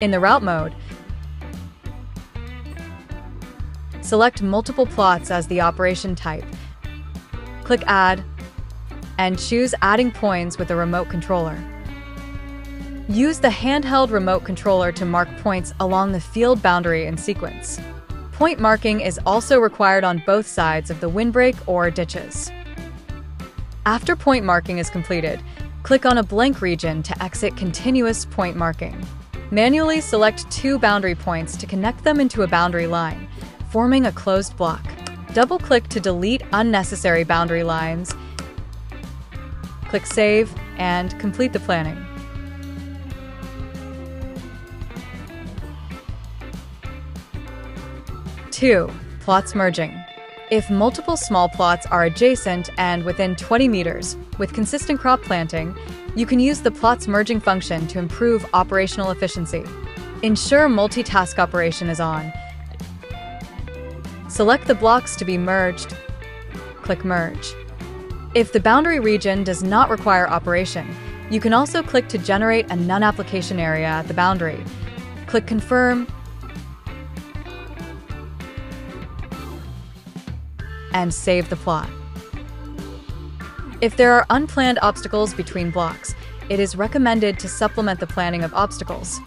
In the route mode, select multiple plots as the operation type. Click Add, and choose Adding Points with a remote controller. Use the handheld remote controller to mark points along the field boundary in sequence. Point marking is also required on both sides of the windbreak or ditches. After point marking is completed, click on a blank region to exit continuous point marking. Manually select 2 boundary points to connect them into a boundary line, forming a closed block. Double-click to delete unnecessary boundary lines. Click Save and complete the planning. Two, plots merging. If multiple small plots are adjacent and within 20 meters, with consistent crop planting, you can use the plots merging function to improve operational efficiency. Ensure multitask operation is on. Select the blocks to be merged. Click Merge. If the boundary region does not require operation, you can also click to generate a none application area at the boundary. Click Confirm and save the plot. If there are unplanned obstacles between blocks, it is recommended to supplement the planning of obstacles.